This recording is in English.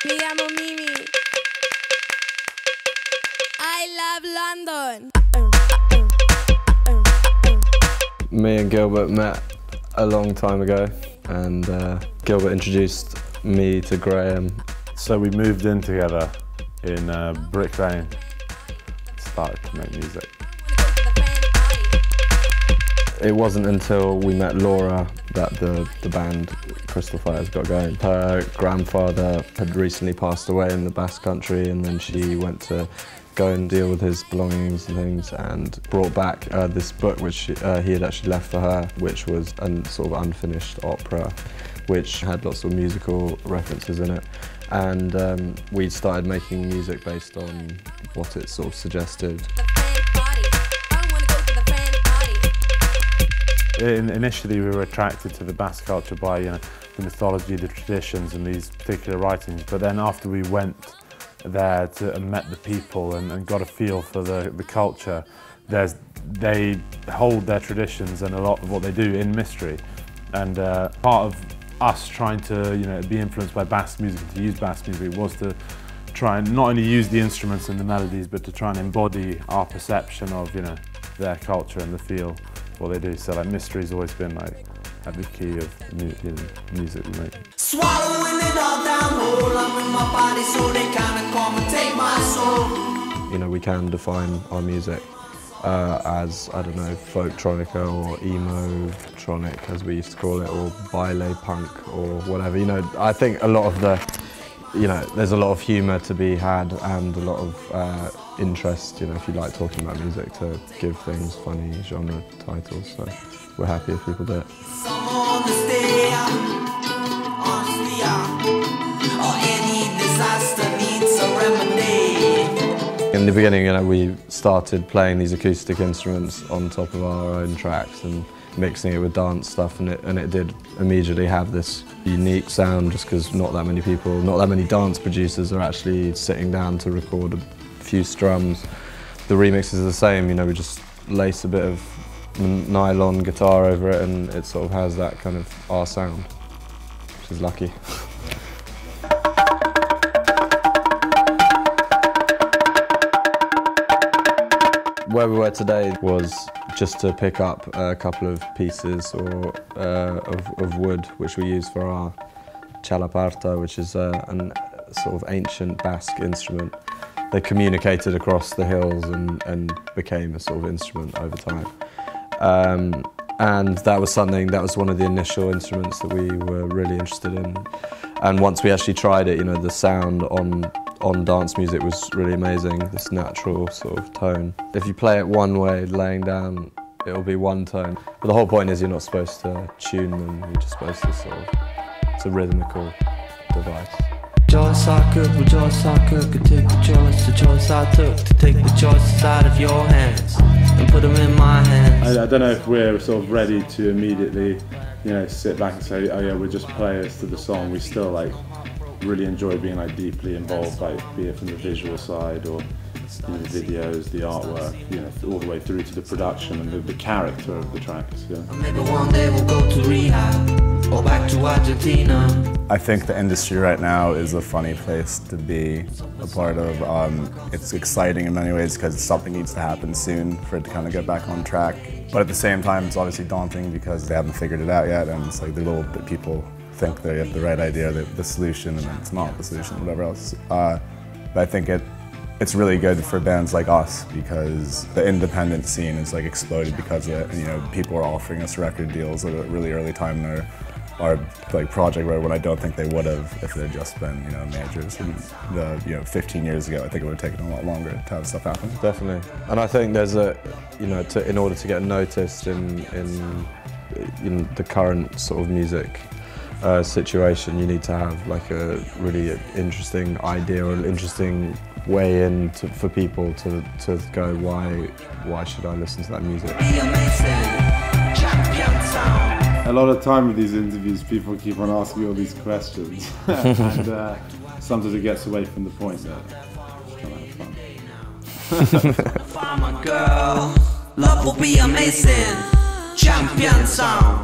Me llamo Mimi. I love London. Me and Gilbert met a long time ago, and Gilbert introduced me to Graham. So we moved in together in Brick Lane, started to make music. It wasn't until we met Laura that the band Crystal Fighters got going. Her grandfather had recently passed away in the Basque Country, and then she went to go and deal with his belongings and things, and brought back this book which he had actually left for her, which was a sort of unfinished opera which had lots of musical references in it. And we started making music based on what it sort of suggested. Initially we were attracted to the Basque culture by the mythology, the traditions and these particular writings, but then after we went there and met the people and got a feel for the culture, they hold their traditions and a lot of what they do in mystery. And part of us trying to be influenced by Basque music and to use Basque music was to try and not only use the instruments and the melodies, but to try and embody our perception of their culture and the feel of what they do. So like mystery's always been like at the key of music we make. Swallowing it all down whole, I'm in my body so they kinda come and take my soul. We can define our music as, I don't know, folk-tronica or emo-tronic as we used to call it, or baile punk or whatever. I think a lot of there's a lot of humour to be had and a lot of interest, if you like talking about music, to give things funny genre titles. So we're happy if people do it. In the beginning, we started playing these acoustic instruments on top of our own tracks and mixing it with dance stuff, and it did immediately have this unique sound, just because not that many dance producers are actually sitting down to record a few strums. The remixes are the same, we just lace a bit of nylon guitar over it and it sort of has that kind of our sound, which is lucky. Where we were today was just to pick up a couple of pieces of wood which we use for our Txalapartas, which is a sort of ancient Basque instrument. They communicated across the hills and became a sort of instrument over time. And that was one of the initial instruments that we were really interested in. And once we actually tried it, the sound on dance music was really amazing, this natural sort of tone. If you play it one way, laying down, it'll be one tone. But the whole point is you're not supposed to tune them, you're just supposed to it's a rhythmical device. Choice I could, rejoice I could take the choice I took to take the choices out of your hands and put them in my hands. I don't know if we're sort of ready to immediately, sit back and say, oh yeah, we're just players to the song. We still really enjoy being deeply involved, be it from the visual side or the videos, the artwork, all the way through to the production and the character of the tracks. Yeah. Maybe one day we'll go to rehab or back to Argentina. I think the industry right now is a funny place to be a part of. It's exciting in many ways because something needs to happen soon for it to kind of get back on track. But at the same time, it's obviously daunting because they haven't figured it out yet, and it's like the little bit people think they have the right idea, the solution, and it's not the solution, whatever else. But I think it's really good for bands like us because the independent scene is exploded because of it, and people are offering us record deals at a really early time in our project, when I don't think they would have if it had just been majors. And 15 years ago, I think it would have taken a lot longer to have stuff happen. Definitely, and I think there's in order to get noticed in the current sort of music situation, you need to have a really interesting idea or an interesting way in for people to go, why should I listen to that music? A lot of time with these interviews, people keep on asking all these questions, and sometimes it gets away from the point that just trying to have fun. Find my girl, love will be amazing. Champion sound.